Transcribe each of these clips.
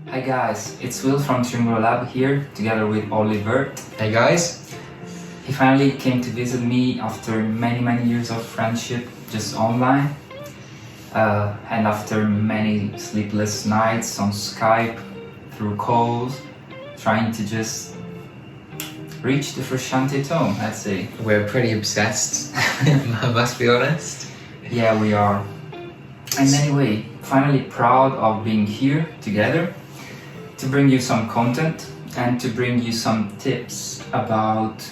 Hi guys, it's Will from Triungulo Lab here, together with Olly Vert. Hey guys. He finally came to visit me after many years of friendship, just online. And after many sleepless nights on Skype, through calls, trying to just reach the Frusciante tone, I'd say. We're pretty obsessed, I must be honest. Yeah, we are. And anyway, finally proud of being here together to bring you some content and to bring you some tips about,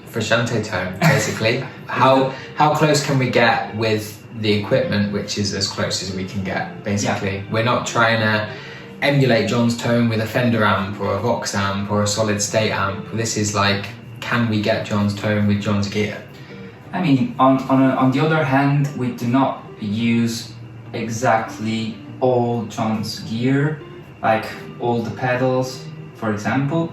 Frusciante tone, basically. How close can we get with the equipment, which is as close as we can get, basically. We're not trying to emulate John's tone with a Fender amp or a Vox amp or a solid state amp. This is like, can we get John's tone with John's gear? I mean, on the other hand, we do not use exactly all John's gear, like all the pedals, for example,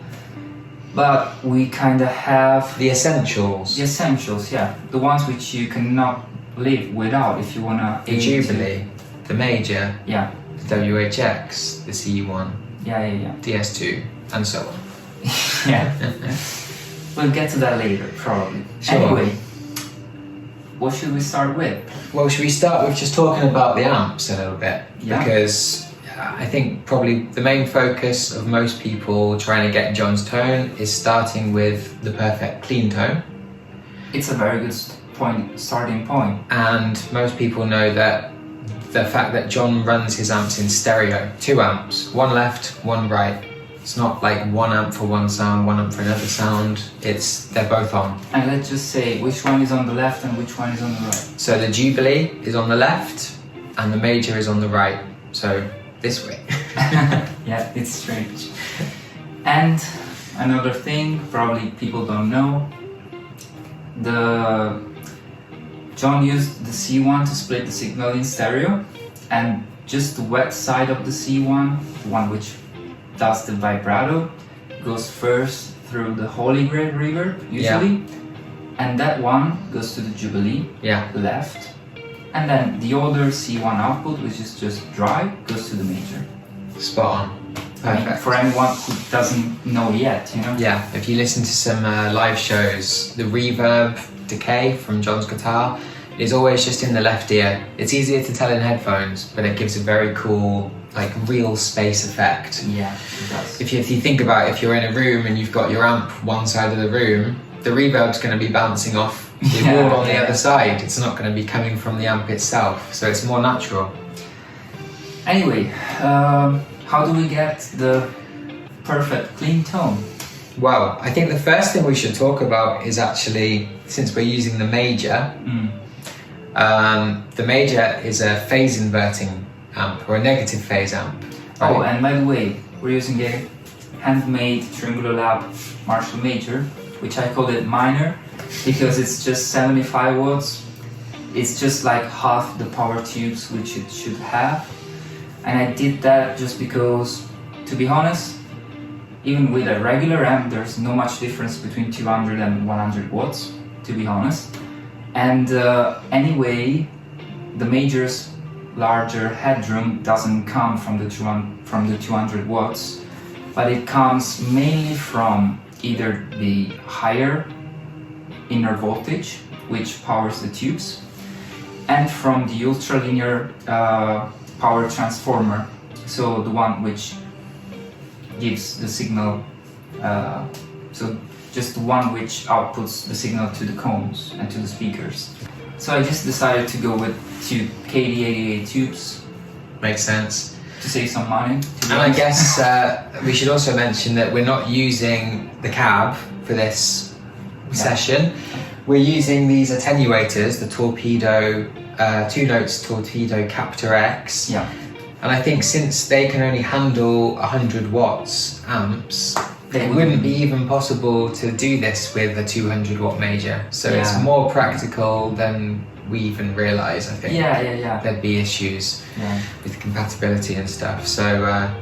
but we kind of have the essentials. The essentials, yeah, the ones which you cannot live without if you wanna. The Jubilee, the Major, yeah, the WHX, the CE1, yeah, DS2, and so on. Yeah, we'll get to that later, probably. Sure. Anyway, what should we start with? Well, should we start with just talking about the amps a little bit? Yeah. Because I think probably the main focus of most people trying to get John's tone is starting with the perfect clean tone. It's a very good starting point. And most people know that the fact that John runs his amps in stereo, 2 amps, one left, one right. It's not like one amp for one sound, one amp for another sound. They're both on. And let's just say which one is on the left and which one is on the right. So the Jubilee is on the left and the Major is on the right. So this way. Yeah, it's strange. And another thing, probably people don't know, John used the C1 to split the signal in stereo, and just the wet side of the C1, the one which does the vibrato, goes first through the Holy Grail reverb, usually, and that one goes to the Jubilee, left, and then the other C1 output, which is just dry, goes to the Major. Spot on. Perfect. I mean, for anyone who doesn't know yet, you know? Yeah, if you listen to some live shows, the reverb decay from John's guitar is always just in the left ear. It's easier to tell in headphones, but it gives a very cool, like, real space effect. Yeah, it does. If you think about it, if you're in a room and you've got your amp one side of the room, the reverb's going to be bouncing off the wall on the other side. It's not going to be coming from the amp itself, so it's more natural. Anyway, how do we get the perfect clean tone? Well, I think the first thing we should talk about is actually, since we're using the Major, the Major is a phase inverting amp, or a negative phase amp. Right? Oh, and by the way, we're using a handmade Triungulo Lab Marshall Major, which I called it minor, because it's just 75 watts. It's just like half the power tubes which it should have. And I did that just because, to be honest, even with a regular amp, there's no much difference between 200 and 100 watts, to be honest. And anyway, the Major's larger headroom doesn't come from the 200 watts, but it comes mainly from either the higher inner voltage, which powers the tubes, and from the ultralinear power transformer, so the one which gives the signal, so just the one which outputs the signal to the cones and to the speakers. So I just decided to go with 2 KD88 tubes. Makes sense. To save some money. And I guess we should also mention that we're not using the cab for this session. We're using these attenuators, the Torpedo, 2 notes Torpedo Captor X. Yeah. And I think since they can only handle 100 watts amps, it wouldn't be even possible to do this with a 200 watt Major. So it's more practical than we even realise, I think. Yeah. There'd be issues with compatibility and stuff. So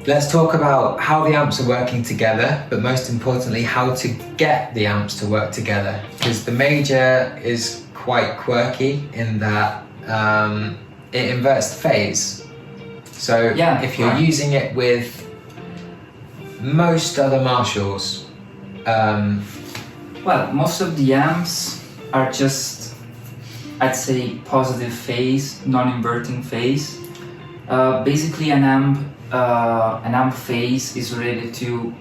let's talk about how the amps are working together, but most importantly, how to get the amps to work together. Because the Major is quite quirky in that it inverts the phase. So Yeah, if you're right. using it with most other Marshalls, well, most of the amps are just, I'd say, positive phase, non-inverting phase. Basically, an amp phase is related to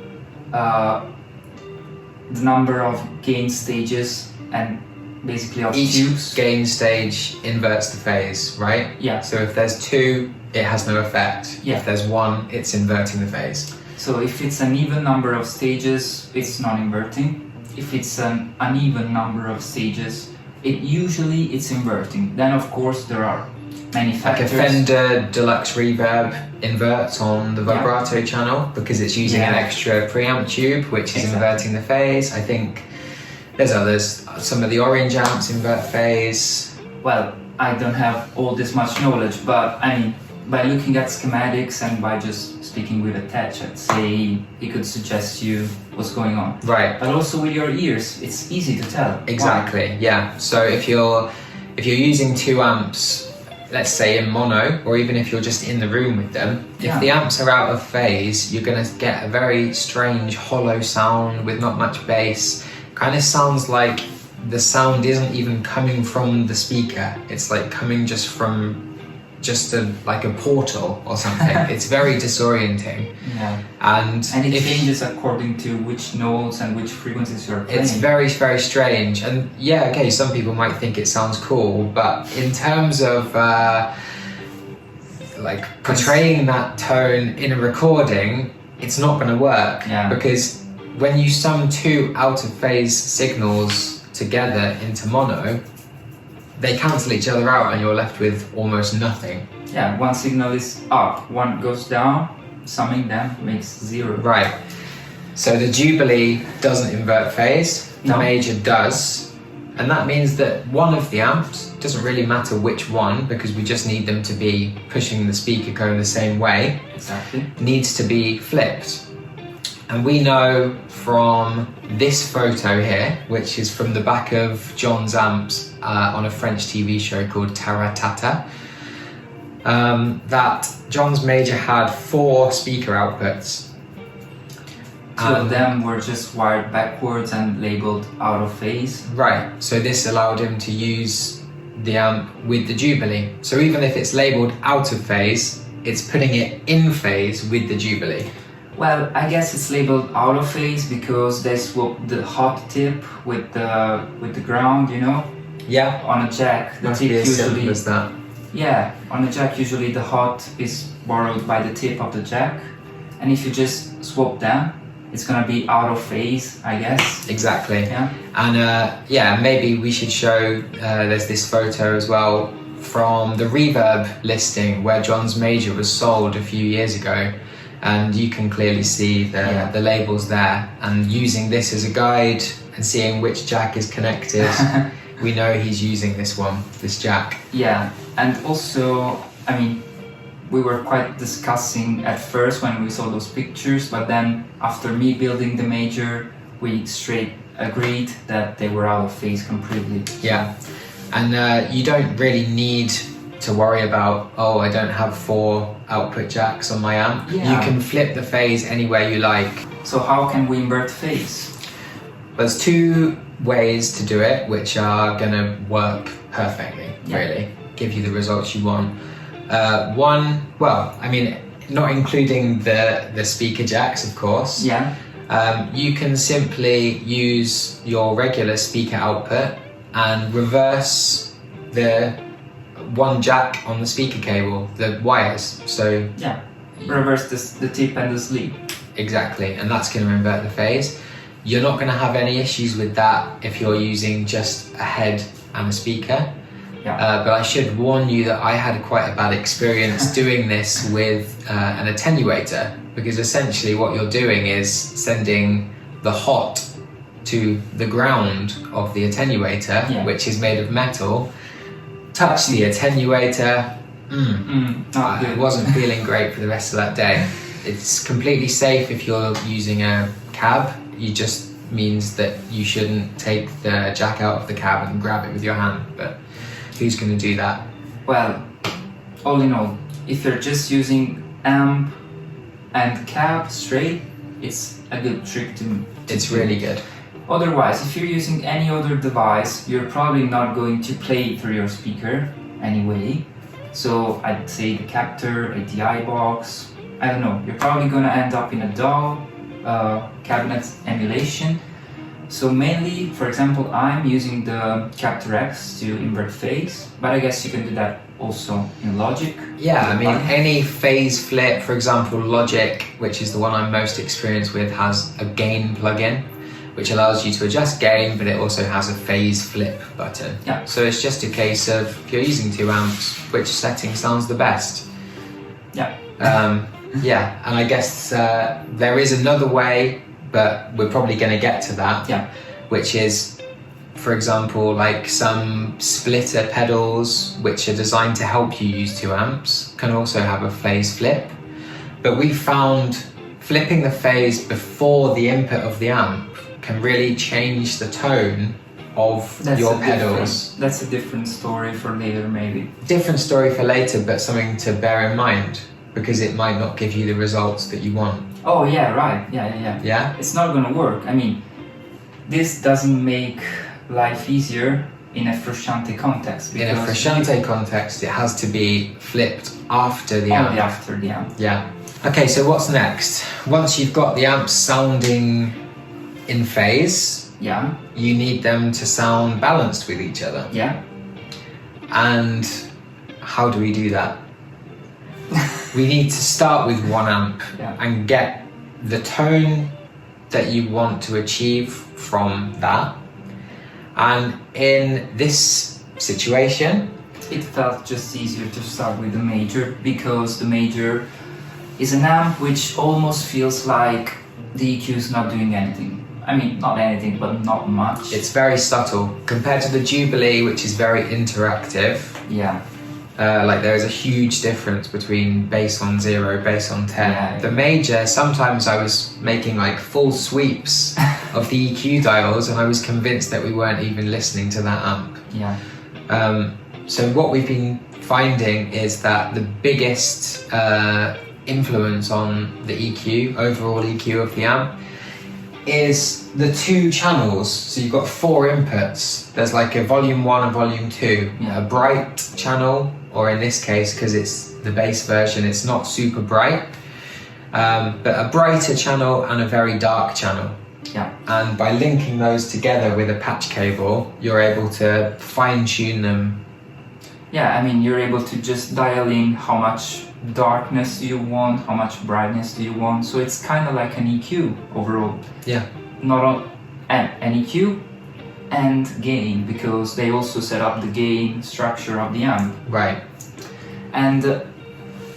the number of gain stages and basically of each tubes. gain stage inverts the phase, right? Yeah. So if there's 2, it has no effect. Yeah. If there's 1, it's inverting the phase. So if it's an even number of stages, it's non-inverting. If it's an uneven number of stages, it's inverting. Then of course there are many Like factors. a Fender Deluxe Reverb inverts on the vibrato channel because it's using an extra preamp tube, which is inverting the phase. I think there's others. Some of the orange amps invert phase. Well, I don't have all this much knowledge, but I mean, by looking at schematics and by just speaking with a tech, I'd say he could suggest you what's going on. Right. But also with your ears, it's easy to tell. Exactly. Yeah. So if you're using 2 amps, let's say in mono, or even if you're just in the room with them, if the amps are out of phase, you're going to get a very strange hollow sound with not much bass. Kind of sounds like the sound isn't even coming from the speaker. It's like coming just from like a portal or something. It's very disorienting. Yeah. And it changes according to which notes and which frequencies you're playing. It's very, very strange. And yeah, okay, some people might think it sounds cool, but in terms of like portraying that tone in a recording, it's not going to work. Yeah. Because when you sum 2 out of phase signals together into mono, they cancel each other out and you're left with almost nothing. Yeah, one signal is up, one goes down, summing them makes 0. Right. So the Jubilee doesn't invert phase, the Major does, and that means that one of the amps, doesn't really matter which one because we just need them to be pushing the speaker cone the same way, Exactly. needs to be flipped. And we know from this photo here, which is from the back of John's amps on a French TV show called Taratata, that John's Major had 4 speaker outputs. 2 of them were just wired backwards and labeled out of phase. Right, so this allowed him to use the amp with the Jubilee. So even if it's labeled out of phase, it's putting it in phase with the Jubilee. Well, I guess it's labeled out of phase because they swapped the hot tip with the ground, you know? Yeah. On a jack, the Must tip be as simple usually. as that. Yeah, on a jack usually the hot is borrowed by the tip of the jack, and if you just swap them, it's gonna be out of phase, I guess. Exactly. Yeah. And yeah, maybe we should show, there's this photo as well from the Reverb listing where John's Major was sold a few years ago, and you can clearly see the labels there, and using this as a guide and seeing which jack is connected, we know he's using this one, this jack. Yeah, and also, I mean, we were quite discussing at first when we saw those pictures, but then after me building the Major, we straight agreed that they were out of phase completely. Yeah, and you don't really need to worry about, oh, I don't have 4 output jacks on my amp. Yeah. You can flip the phase any way you like. So how can we invert phase? There's 2 ways to do it which are going to work perfectly, really, give you the results you want. One, well, I mean, not including the speaker jacks, of course. Yeah. You can simply use your regular speaker output and reverse the 1 jack on the speaker cable, the wires. So yeah, reverse the tip and the sleeve. Exactly, and that's going to invert the phase. You're not going to have any issues with that if you're using just a head and a speaker. Yeah. But I should warn you that I had quite a bad experience doing this with an attenuator, because essentially what you're doing is sending the hot to the ground of the attenuator, which is made of metal, touch the attenuator, I wasn't feeling great for the rest of that day. It's completely safe if you're using a cab. It just means that you shouldn't take the jack out of the cab and grab it with your hand, but who's going to do that? Well, all in all, if you're just using amp and cab straight, it's a good trick to It's do. really good. Otherwise, if you're using any other device, you're probably not going to play through your speaker anyway. So I'd say the Captor, a DI box, I don't know, you're probably gonna end up in a DAW, cabinet emulation. So mainly, for example, I'm using the Captor X to invert phase, but I guess you can do that also in Logic. Yeah, I mean, any phase flip, for example, Logic, which is the one I'm most experienced with, has a gain plugin, which allows you to adjust gain, but it also has a phase flip button. Yeah. So it's just a case of, if you're using 2 amps, which setting sounds the best? Yeah. Yeah, and I guess there is another way, but we're probably going to get to that, Yeah. which is, for example, like some splitter pedals, which are designed to help you use 2 amps, can also have a phase flip. But we found flipping the phase before the input of the amp can really change the tone of your pedals. That's a different story for later, maybe. Different story for later, but something to bear in mind, because it might not give you the results that you want. Oh yeah, right. Yeah. Yeah? It's not gonna work. I mean, this doesn't make life easier in a Frusciante context. In a Frusciante context, it has to be flipped after the amp. Only after the amp. Yeah. Okay, so what's next? Once you've got the amps sounding in phase, Yeah. you need them to sound balanced with each other. Yeah. And how do we do that? We need to start with 1 amp and get the tone that you want to achieve from that. And in this situation, It felt just easier to start with the Major, because the Major is an amp which almost feels like the EQ is not doing anything. I mean, not anything, but not much. it's very subtle compared to the Jubilee, which is very interactive. Yeah. Like there is a huge difference between bass on 0, bass on 10. Yeah. The Major, sometimes I was making like full sweeps of the EQ dials and I was convinced that we weren't even listening to that amp. Yeah. So what we've been finding is that the biggest influence on the EQ, overall EQ of the amp, is the 2 channels. So you've got 4 inputs. There's like a volume 1 and volume 2, Yeah. a bright channel, or in this case, because it's the bass version, it's not super bright, but a brighter channel and a very dark channel. Yeah. And by linking those together with a patch cable, you're able to fine tune them. Yeah, I mean, you're able to just dial in how much darkness do you want, how much brightness do you want. So it's kind of like an EQ overall. Yeah. Not on an EQ and gain, because they also set up the gain structure of the amp. Right. And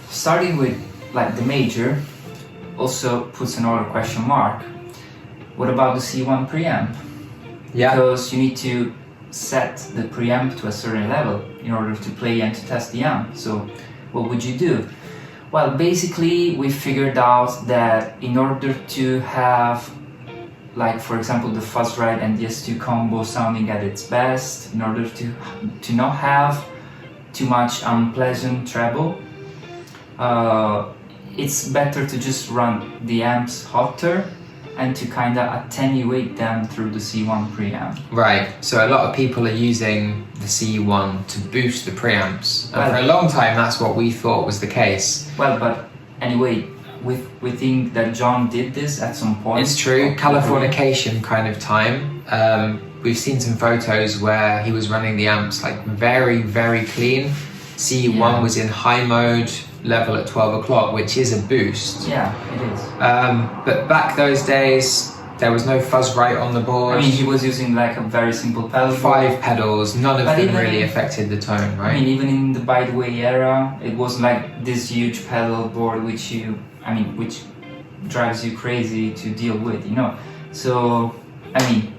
starting with like the Major also puts another question mark. What about the C1 preamp? Yeah. Because you need to set the preamp to a certain level in order to play and to test the amp. So what would you do? Well, basically we figured out that in order to have, like for example, the Fuzz Ride and the S2 combo sounding at its best, in order to not have too much unpleasant treble, it's better to just run the amps hotter and to kind of attenuate them through the C1 preamp. Right, so a lot of people are using the C1 to boost the preamps. And Well, for a long time, that's what we thought was the case. Well, but anyway, we think that John did this at some point. It's true, Californication kind of time. We've seen some photos where he was running the amps like very, very clean. C1 was in high mode, level at 12 o'clock, which is a boost. Yeah, it is. But back those days, there was no fuzz right on the board. I mean, he was using like a very simple pedal. 5 pedals, none of But them even really in- affected the tone, right? I mean, even in the By the Way era, it was like this huge pedal board which drives you crazy to deal with, you know. So, I mean,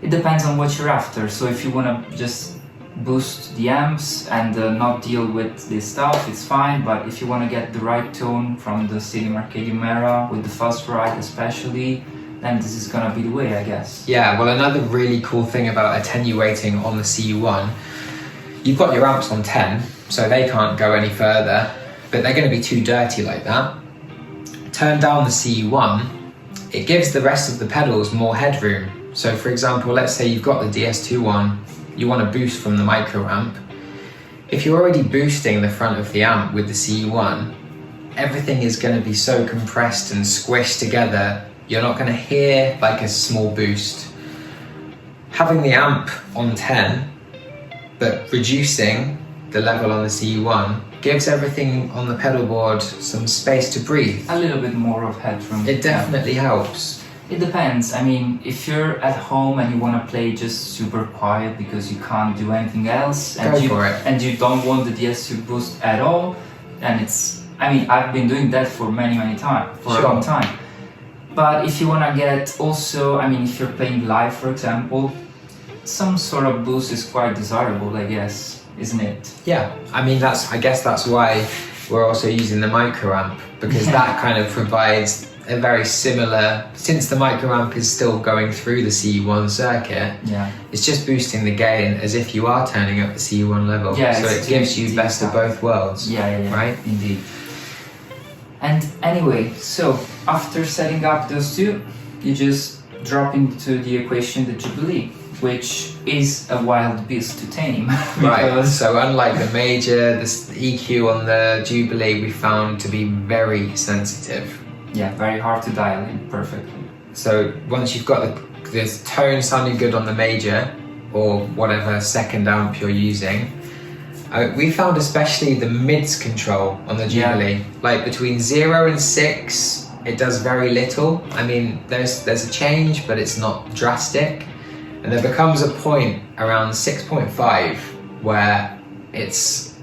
it depends on what you're after. So if you want to just boost the amps and not deal with this stuff, it's fine. But if you want to get the right tone from the Stadium Arcadium era, with the Fuzz Ride especially, then this is gonna be the way, I guess. Yeah, well, another really cool thing about attenuating on the C1, you've got your amps on 10, so they can't go any further. but they're going to be too dirty like that. Turn down the CU1, it gives the rest of the pedals more headroom. So for example, let's say you've got the DS2 one, you want to boost from the micro amp. If you're already boosting the front of the amp with the CU1, everything is going to be so compressed and squished together, you're not going to hear like a small boost. Having the amp on 10, but reducing the level on the CU1 gives everything on the pedal board some space to breathe. A little bit more of headroom. It definitely helps. It depends. I mean, if you're at home and you want to play just super quiet because you can't do anything else, and you don't want the DS2 boost at all, then it's, I mean, I've been doing that for many times, for a long time. But if you want to get also, I mean, if you're playing live, for example, some sort of boost is quite desirable, I guess, isn't it? Yeah, I mean, I guess that's why we're also using the micro amp, because that kind of provides a very similar, since the micro amp is still going through the CU1 circuit, it's just boosting the gain as if you are turning up the CU1 level. So it gives you best of both worlds. Right? Indeed. And anyway, so after setting up those two, you just drop into the equation the Jubilee, which is a wild beast to tame. Right, so unlike the Major, the EQ on the Jubilee we found to be very sensitive. Yeah, very hard to dial in perfectly. So once you've got the tone sounding good on the Major, or whatever second amp you're using, we found especially the mids control on the Jubilee, like between 0 and 6, it does very little. I mean, there's a change, but it's not drastic. And there becomes a point around 6.5 where it's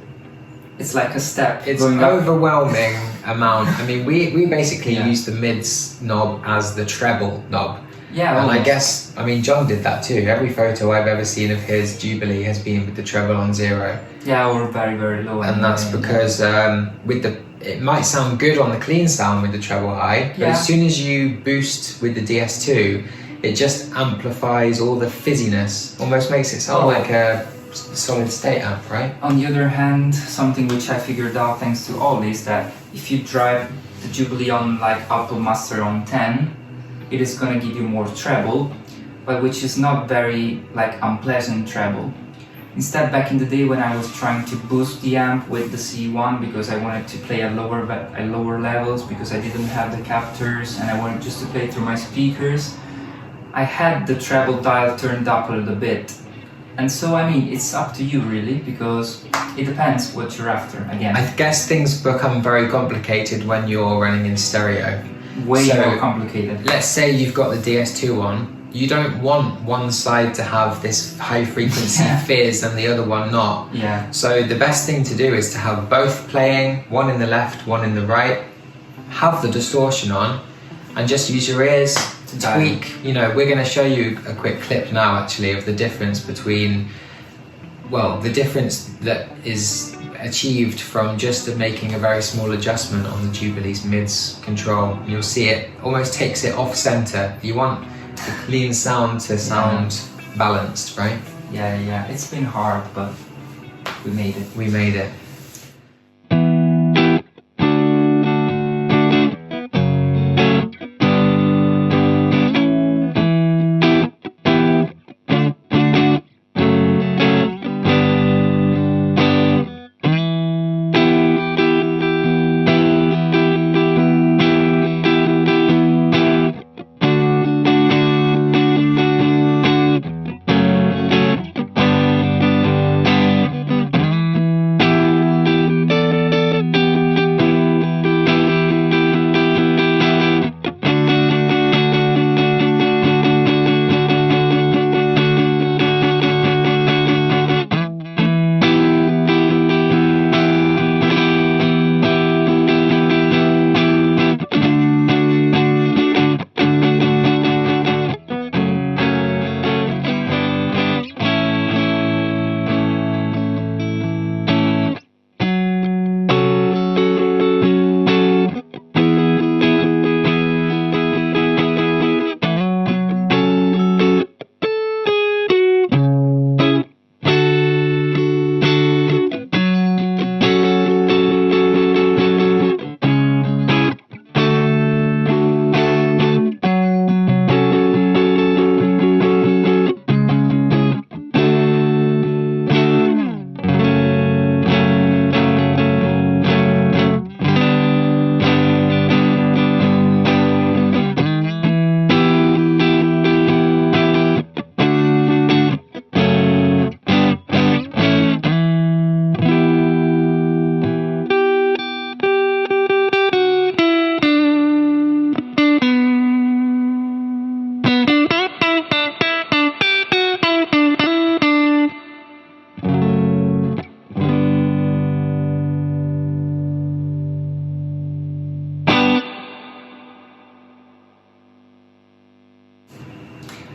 like a step. It's an overwhelming amount. I mean, we basically use the mids knob as the treble knob. Yeah, and I guess, I mean, John did that too. Every photo I've ever seen of his Jubilee has been with the treble on 0. Yeah, or very low. And that's because it might sound good on the clean sound with the treble high, but as soon as you boost with the DS2, it just amplifies all the fizziness, almost makes it sound like a solid state amp, right? On the other hand, something which I figured out thanks to Olly is that if you drive the Jubilee on like Auto Master on 10, it is going to give you more treble, but which is not very like unpleasant treble. Instead, back in the day when I was trying to boost the amp with the C1 because I wanted to play at lower levels because I didn't have the captors and I wanted just to play through my speakers, I had the treble dial turned up a little bit. And so, I mean, it's up to you really, because it depends what you're after, again. I guess things become very complicated when you're running in stereo. Way more complicated. Let's say you've got the DS2 on. You don't want one side to have this high frequency fizz and the other one not. Yeah. So the best thing to do is to have both playing, one in the left, one in the right, have the distortion on, and just use your ears to tweak. You know, we're going to show you a quick clip now actually of the difference between, well, the difference that is achieved from just making a very small adjustment on the Jubilee's mids control. You'll see it almost takes it off center. You want the clean sound to sound balanced, right? Yeah, it's been hard, but we made it. We made it.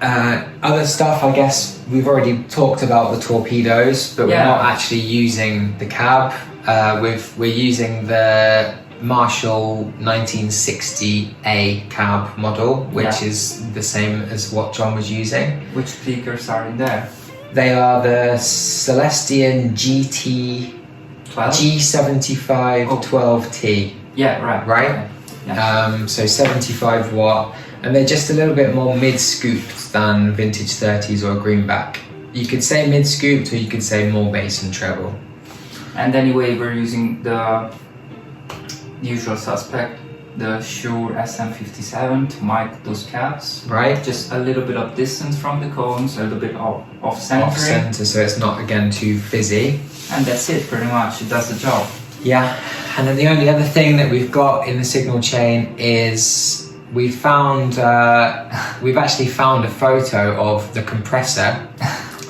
Other stuff, I guess we've already talked about the torpedoes, but we're not actually using the cab. We're using the Marshall 1960A cab model, which is the same as what John was using. Which speakers are in there? They are the Celestian GT 12? G75 12T. Yeah, right. Right? Yeah. So 75 watt, and they're just a little bit more mid-scooped than vintage 30s or greenback. You could say mid-scooped, or you could say more bass and treble. And anyway, we're using the usual suspect, the Shure SM57 to mic those cabs. Right. Just a little bit of distance from the cones, a little bit off center. Off center, so it's not again too fizzy. And that's it, pretty much. It does the job. Yeah. And then the only other thing that we've got in the signal chain is we've actually found a photo of the compressor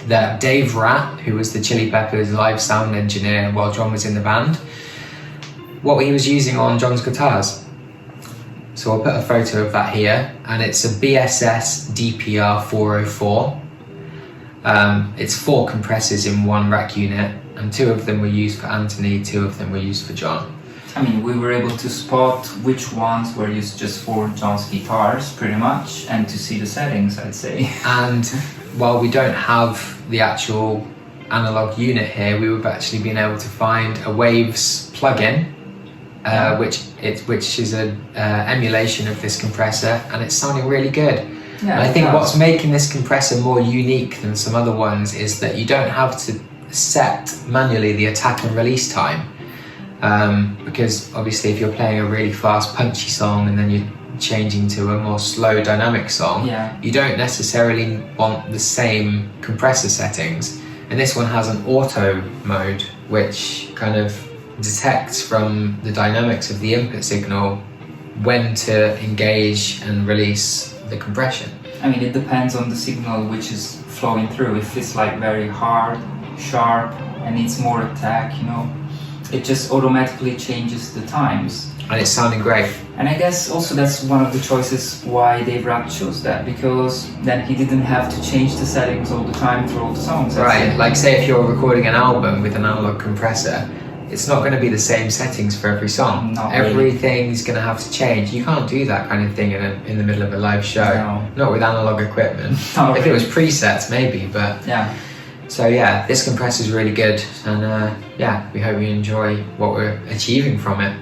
that Dave Ratt, who was the Chili Peppers live sound engineer while John was in the band, what he was using on John's guitars. So I'll put a photo of that here, and it's a BSS DPR 404. It's 4 compressors in one rack unit, and 2 of them were used for Anthony, 2 of them were used for John. I mean, we were able to spot which ones were used just for John's guitars, pretty much, and to see the settings, I'd say. And while we don't have the actual analog unit here, we've actually been able to find a Waves plugin, which is an emulation of this compressor, and it's sounding really good. Yeah, and I think what's making this compressor more unique than some other ones is that you don't have to set manually the attack and release time. Because obviously if you're playing a really fast punchy song and then you're changing to a more slow dynamic song, you don't necessarily want the same compressor settings. And this one has an auto mode, which kind of detects from the dynamics of the input signal when to engage and release the compression. I mean, it depends on the signal which is flowing through. If it's like very hard, sharp, and needs more attack, you know, it just automatically changes the times. And it's sounding great. And I guess also that's one of the choices why Dave Ratt chose that, because then he didn't have to change the settings all the time through all the songs. Right, like say if you're recording an album with an analog compressor, it's not going to be the same settings for every song. Everything's going to have to change. You can't do that kind of thing in the middle of a live show. No. Not with analog equipment. If it was presets, maybe, but... Yeah. So yeah, this compressor is really good, and we hope you enjoy what we're achieving from it.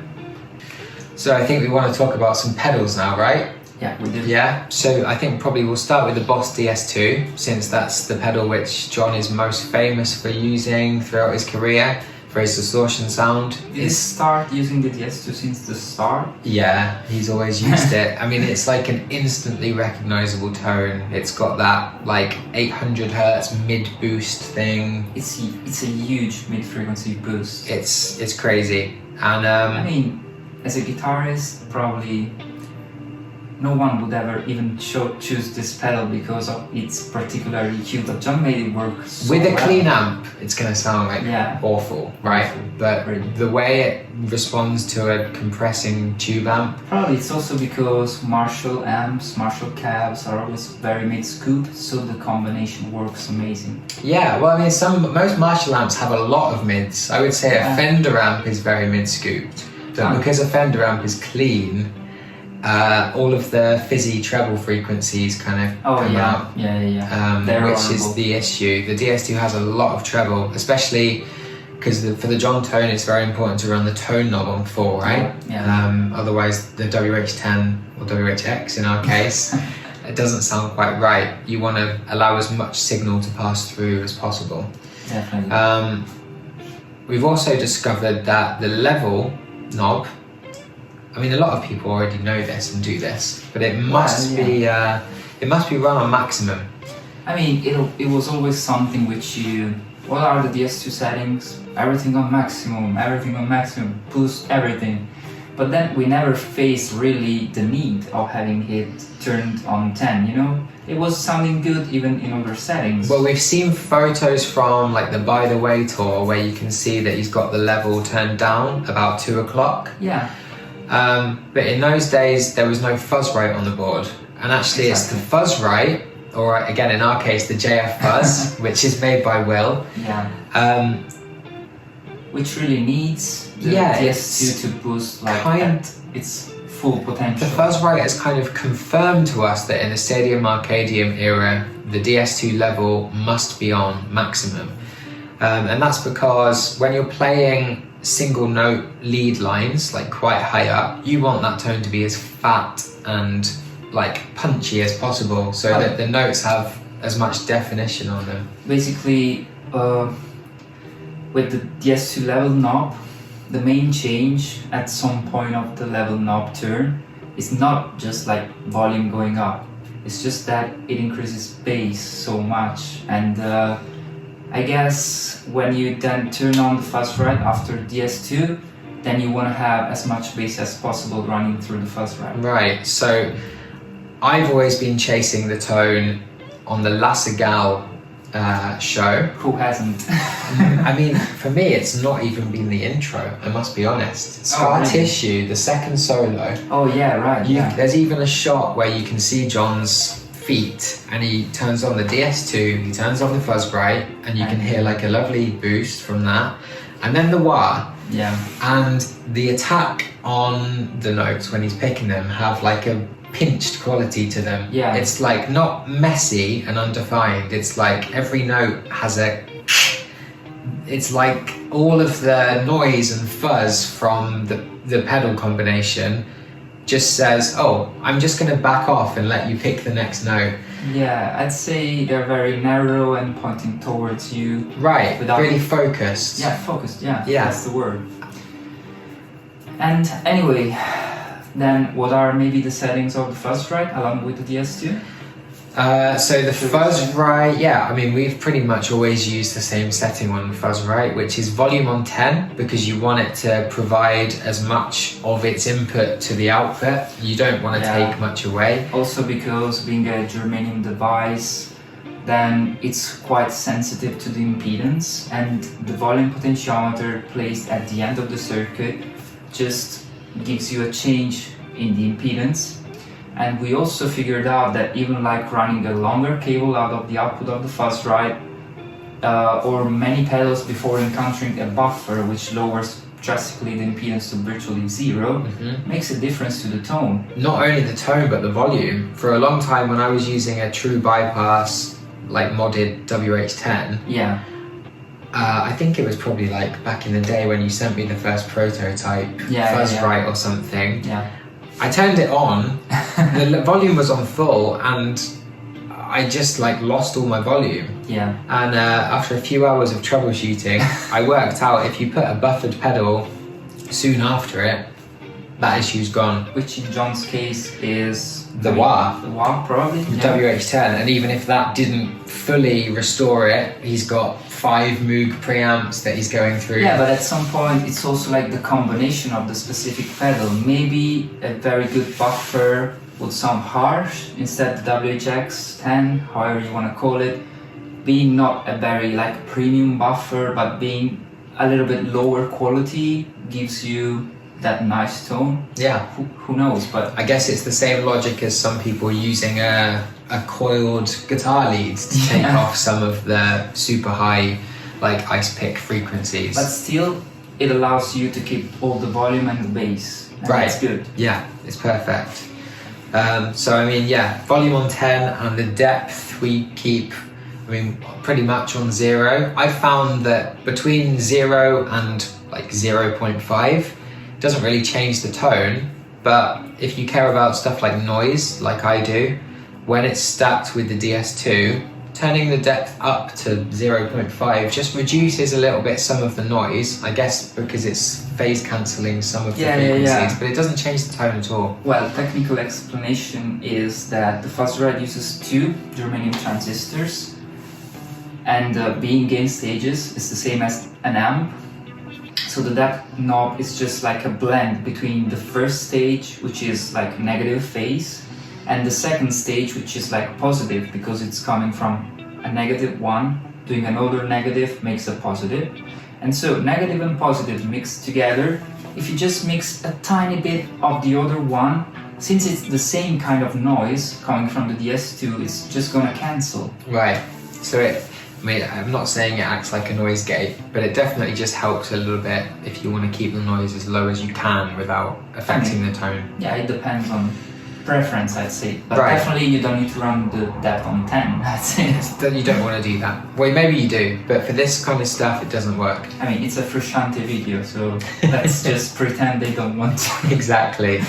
So I think we want to talk about some pedals now, right? Yeah, we do. Yeah, so I think probably we'll start with the Boss DS2, since that's the pedal which John is most famous for using throughout his career, for his distortion sound. Did he start using the DS2 since the start? Yeah, he's always used it. I mean, it's like an instantly recognizable tone. It's got that like 800 hertz mid boost thing. It's a huge mid frequency boost. It's crazy. And I mean, as a guitarist, probably no one would ever even choose this pedal because of its particular EQ, but John made it work so with a well. clean amp, it's gonna sound like awful, right? Awful. But Really. the way it responds to a compressing tube amp. Probably it's also because Marshall amps, Marshall cabs are always very mid-scooped, so the combination works amazing. Yeah, well, I mean, most Marshall amps have a lot of mids. I would say a Fender amp is very mid-scooped, but because a Fender amp is clean, all of the fizzy treble frequencies kind of come out. Which is the issue. The DS2 has a lot of treble, especially because for the John tone, it's very important to run the tone knob on full, right? Otherwise, the WH10 or WHX in our case, it doesn't sound quite right. You want to allow as much signal to pass through as possible. Definitely. We've also discovered that the level knob, I mean, a lot of people already know this and do this, but it must be run on maximum. I mean, it was always something which what are the DS2 settings? Everything on maximum, boost everything. But then we never faced really the need of having it turned on 10, you know? It was sounding good even in other settings. Well, we've seen photos from like the By the Way tour where you can see that he's got the level turned down about 2 o'clock. Yeah. But in those days, there was no fuzz rate on the board. And actually it's the fuzz rate or again in our case the JF Fuzz, which is made by Will. Yeah. Which really needs the DS2 to boost its full potential. The Fuzzrite has kind of confirmed to us that in the Stadium Arcadium era, the DS2 level must be on maximum. And that's because when you're playing single note lead lines, like quite high up, you want that tone to be as fat and like punchy as possible, so that the notes have as much definition on them. Basically, with the DS2 level knob, the main change at some point of the level knob turn is not just like volume going up, it's just that it increases bass so much. And I guess when you then turn on the Fuzzrite after DS2, then you want to have as much bass as possible running through the Fuzzrite. Right, so I've always been chasing the tone on the La Cigale show. Who hasn't? I mean, for me, it's not even been the intro, I must be honest. Scar Tissue, the second solo. Oh yeah, right. There's even a shot where you can see John's feet, and he turns on the DS2, he turns on the Fuzzrite, and you can hear like a lovely boost from that. And then the wah. Yeah. And the attack on the notes when he's picking them have like a pinched quality to them. Yeah. It's like not messy and undefined. It's like every note has it's like all of the noise and fuzz from the pedal combination just says, oh, I'm just going to back off and let you pick the next note. Yeah, I'd say they're very narrow and pointing towards you. Right, really focused. Yeah, focused, yeah, that's the word. And anyway, then what are maybe the settings of the Fuzzrite along with the DS2? So the Fuzzrite, yeah, I mean, we've pretty much always used the same setting on the Fuzzrite, which is volume on 10, because you want it to provide as much of its input to the output. You don't want to take much away. Also because being a germanium device, then it's quite sensitive to the impedance, and the volume potentiometer placed at the end of the circuit just gives you a change in the impedance. And we also figured out that even like running a longer cable out of the output of the Fuzzrite or many pedals before encountering a buffer which lowers drastically the impedance to virtually zero, makes a difference to the tone. Not only the tone but the volume. For a long time when I was using a true bypass like modded WH10, I think it was probably like back in the day when you sent me the first prototype Fuzzrite or something. I turned it on, the volume was on full, and I just like lost all my volume. And after a few hours of troubleshooting, I worked out if you put a buffered pedal soon after it, that issue's gone. Which in John's case is the wah. The wah, probably. The WH10, and even if that didn't fully restore it, he's got 5 Moog preamps that he's going through. Yeah, but at some point it's also like the combination of the specific pedal. Maybe a very good buffer would sound harsh, instead the WHX10, however you want to call it, being not a very like premium buffer, but being a little bit lower quality gives you that nice tone. Yeah. Who knows, but I guess it's the same logic as some people using a coiled guitar lead to take off some of the super high like ice pick frequencies. But still, it allows you to keep all the volume and the bass. And that's good. Yeah, it's perfect. So I mean, volume on 10 and the depth we keep, I mean, pretty much on 0. I found that between 0 and like 0.5 doesn't really change the tone, but if you care about stuff like noise, like I do, when it's stacked with the DS2, turning the depth up to 0.5 just reduces a little bit some of the noise, I guess because it's phase cancelling some of the frequencies, but it doesn't change the tone at all. Well, technical explanation is that the Fuzzrite uses 2 germanium transistors, and being gain stages is the same as an amp. So the depth knob is just like a blend between the first stage, which is like negative phase, and the second stage, which is like positive, because it's coming from a negative one, doing another negative makes a positive. And so negative and positive mixed together, if you just mix a tiny bit of the other one, since it's the same kind of noise coming from the DS2, it's just gonna cancel. Right. So I'm not saying it acts like a noise gate, but it definitely just helps a little bit if you want to keep the noise as low as you can without affecting the tone. Yeah, it depends on preference, I'd say. But Right. definitely you don't need to run that on 10, that's it. You don't want to do that. Well, maybe you do, but for this kind of stuff, it doesn't work. I mean, it's a Frusciante video, so let's just pretend they don't want to. Exactly.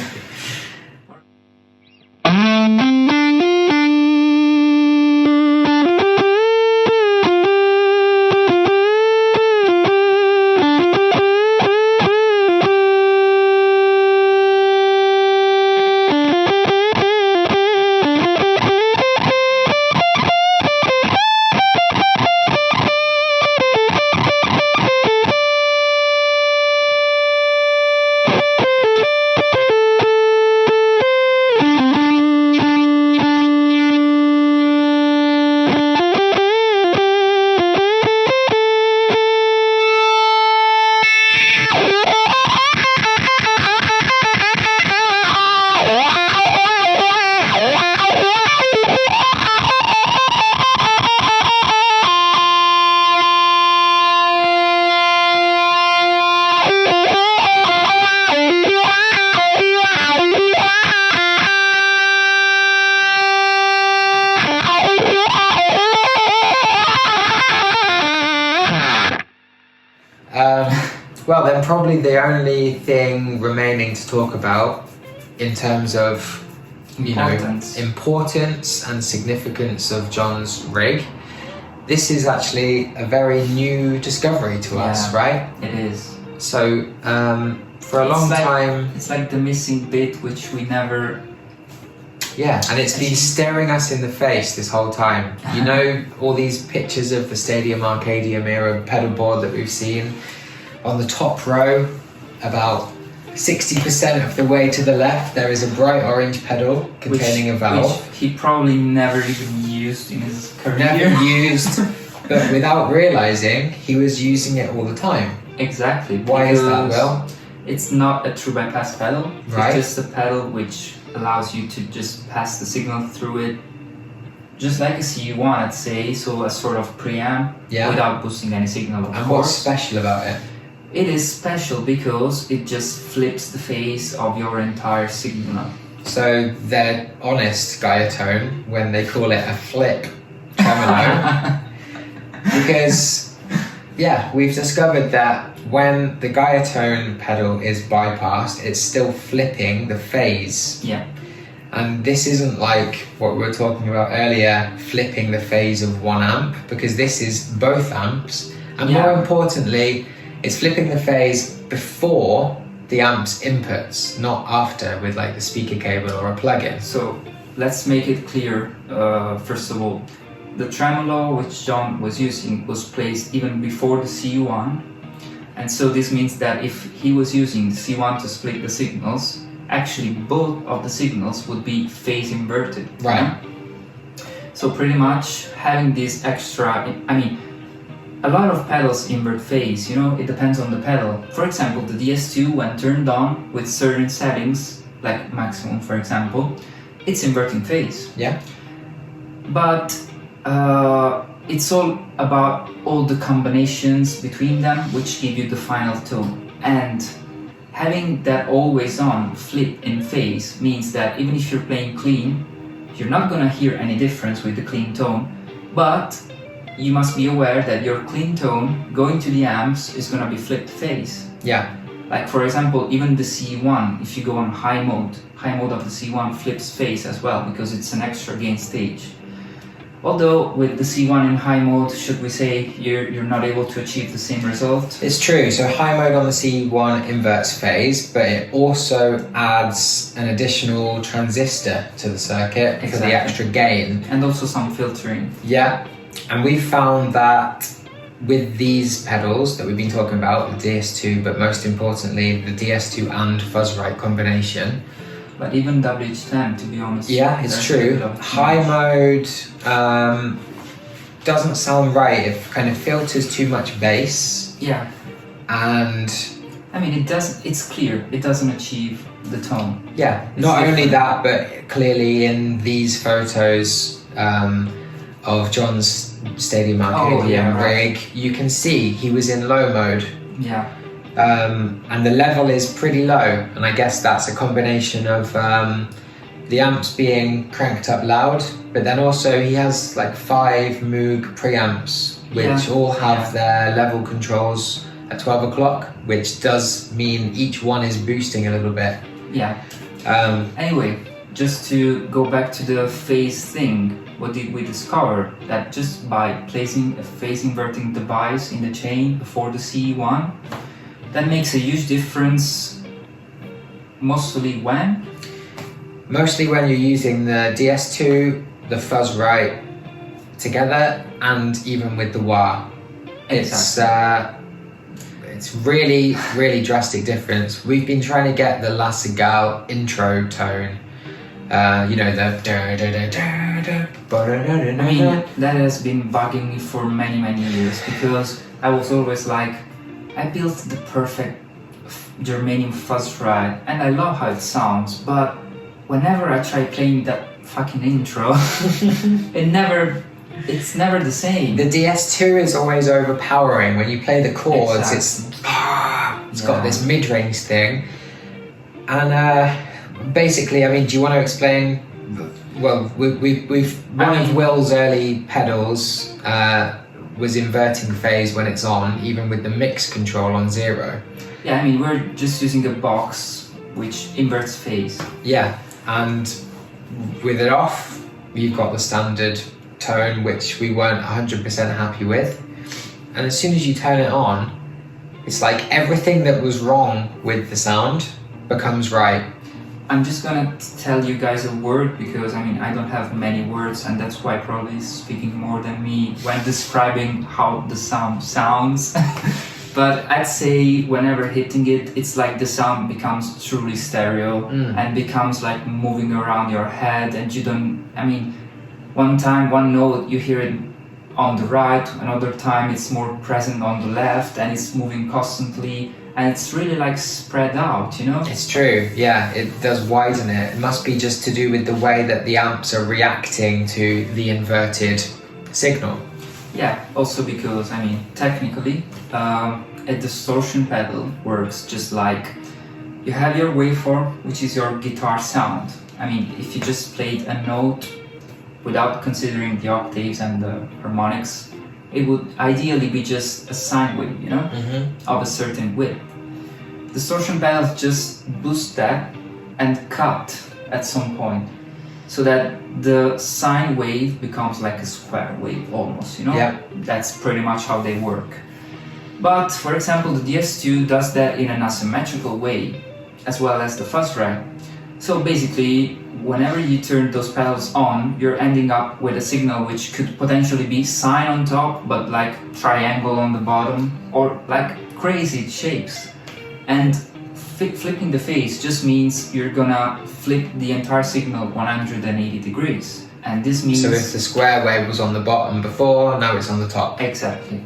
Well, then probably the only thing remaining to talk about in terms of importance and significance of John's rig. This is actually a very new discovery to us, right? It is. So for a long time, it's like the missing bit which we never. Yeah, and it's been staring us in the face this whole time. You know, all these pictures of the Stadium Arcadium era pedalboard that we've seen. On the top row, about 60% of the way to the left, there is a bright orange pedal containing a valve. Which he probably never even used in his career. Never used, but without realising, he was using it all the time. Exactly. Why is that, Will? It's not a true bypass pedal. Right. It's just a pedal which allows you to just pass the signal through it, just like a CU1, I'd say, so a sort of preamp without boosting any signal, of And course. what's special about it? It is special because it just flips the phase of your entire signal. So they're honest, Gaiatone, when they call it a flip tremolo. Because, we've discovered that when the Gaiatone pedal is bypassed, it's still flipping the phase. Yeah. And this isn't like what we were talking about earlier, flipping the phase of one amp, because this is both amps. And more importantly, it's flipping the phase before the amp's inputs, not after with like the speaker cable or a plug-in. So let's make it clear, first of all. The tremolo which John was using was placed even before the CU1. And so this means that if he was using the C1 to split the signals, actually both of the signals would be phase inverted. Right. So pretty much having this extra, a lot of pedals invert phase, it depends on the pedal. For example, the DS2, when turned on with certain settings, like maximum for example, it's inverting phase. Yeah. But it's all about all the combinations between them which give you the final tone. And having that always on flip in phase means that even if you're playing clean, you're not gonna hear any difference with the clean tone, but you must be aware that your clean tone going to the amps is gonna be flipped phase. Yeah. Like for example, even the C1, if you go on high mode of the C1 flips phase as well because it's an extra gain stage. Although with the C1 in high mode, should we say, you're not able to achieve the same result? It's true, so high mode on the C1 inverts phase, but it also adds an additional transistor to the circuit for the extra gain. And also some filtering. Yeah, and we found that with these pedals that we've been talking about, the DS2, but most importantly, the DS2 and Fuzzrite combination. But even WH10, to be honest. Yeah, it's true. High mode doesn't sound right. It kind of filters too much bass. Yeah. And I mean, it's clear, it doesn't achieve the tone. Yeah, It's not only different. that, but clearly in these photos of John's Stadium Arcadium yeah, right. rig, you can see he was in low mode. Yeah, And the level is pretty low, and I guess that's a combination of the amps being cranked up loud, but then also he has like 5 Moog preamps, which all have their level controls at 12 o'clock, which does mean each one is boosting a little bit. yeah. Anyway, just to go back to the phase thing, what did we discover? That just by placing a phase inverting device in the chain before the CE1, that makes a huge difference. Mostly when you're using the DS2, the Fuzz right together, and even with the wah. It's really, really drastic difference. We've been trying to get the La Cigale intro tone, you know, the I mean, that has been bugging me for many, many years, because I was always like, I built the perfect Germanium fuzz ride and I love how it sounds, but whenever I try playing that fucking intro, it's never the same. The DS2 is always overpowering. When you play the chords, Exactly. it's got this mid-range thing. And basically, I mean, do you want to explain? Well, one of Will's early pedals was inverting phase when it's on, even with the mix control on 0. Yeah, I mean, we're just using a box which inverts phase. Yeah, and with it off, you've got the standard tone, which we weren't 100% happy with. And as soon as you turn it on, it's like everything that was wrong with the sound becomes right. I'm just gonna tell you guys a word, because I mean, I don't have many words, and that's why probably is speaking more than me when describing how the sound sounds. But I'd say whenever hitting it, it's like the sound becomes truly stereo and becomes like moving around your head, and you don't, I mean, one note you hear it on the right, another time it's more present on the left, and it's moving constantly, and it's really like spread out, you know? It's true, yeah, it does widen it. It must be just to do with the way that the amps are reacting to the inverted signal. Yeah, also because, I mean, technically, a distortion pedal works just like you have your waveform, which is your guitar sound. I mean, if you just played a note without considering the octaves and the harmonics, it would ideally be just a sine wave, you know, of a certain width. Distortion pedals just boost that and cut at some point, so that the sine wave becomes like a square wave almost, you know? Yeah. That's pretty much how they work. But for example, the DS2 does that in an asymmetrical way, as well as the fuzz rag. So basically, whenever you turn those pedals on, you're ending up with a signal which could potentially be sine on top, but like triangle on the bottom, or like crazy shapes. And flipping the phase just means you're gonna flip the entire signal 180 degrees. And this means... So if the square wave was on the bottom before, now it's on the top. Exactly.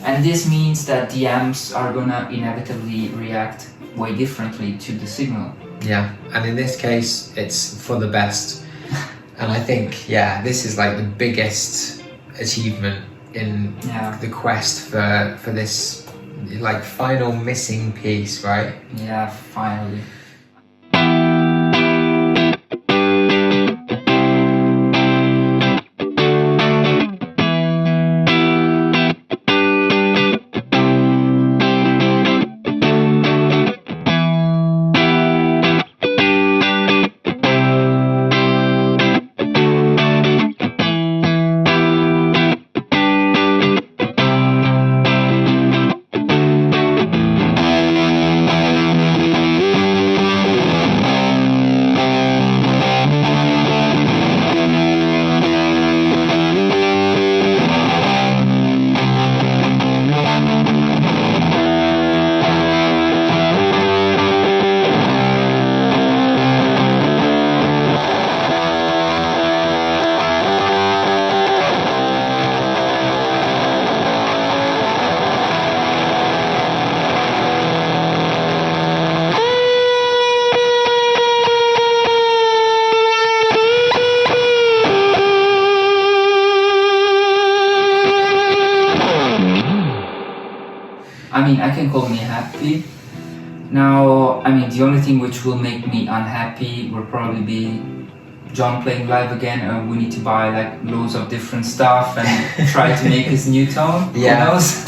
And this means that the amps are gonna inevitably react way differently to the signal. Yeah, and in this case, it's for the best. And I think, yeah, this is like the biggest achievement in the quest for this like final missing piece, right? Yeah, finally. the only thing which will make me unhappy will probably be John playing live again, and we need to buy like loads of different stuff and try to make his new tone. Yeah. Who knows?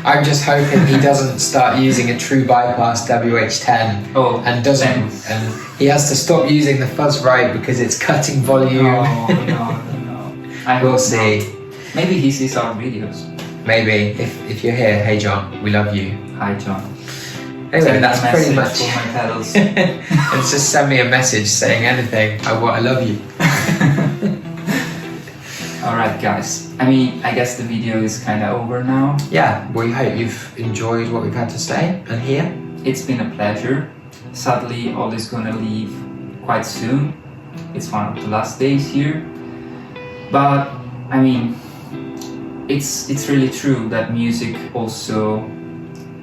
I'm just hoping he doesn't start using a true bypass WH10 and doesn't, and he has to stop using the Fuzz right because it's cutting volume. No. We'll see. Maybe he sees our videos. Maybe. If you're here, hey John, we love you. Hi John. Anyway, that's pretty much. For my pedals. And just send me a message saying anything. I love you. Alright guys, I mean, I guess the video is kind of over now. Yeah, we hope you've enjoyed what we've had to say and hear. It's been a pleasure. Sadly, Olly's gonna leave quite soon. It's one of the last days here. But, I mean, it's really true that music also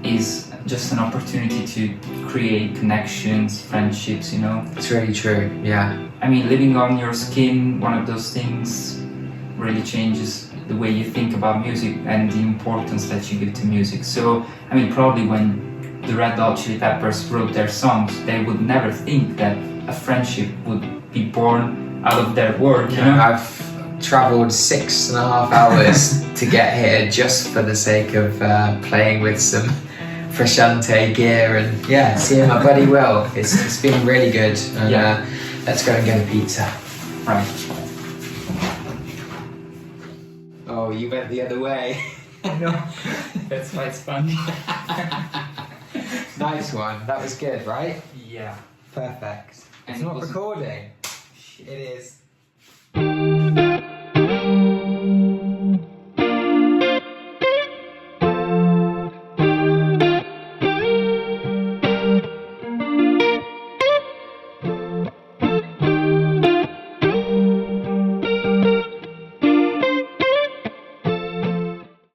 is just an opportunity to create connections, friendships, you know? It's really true, yeah. I mean, living on your skin, one of those things really changes the way you think about music and the importance that you give to music. So, I mean, probably when the Red Hot Chili Peppers wrote their songs, they would never think that a friendship would be born out of their work, you know? I've travelled 6.5 hours to get here just for the sake of playing with some Frusciante gear and seeing my buddy Will. It's been really good, and let's go and get a pizza. Right. Oh, you went the other way. No, that's why it's fun. Nice one. That was good, right? Yeah. Perfect. And it's it not wasn't- recording. It is.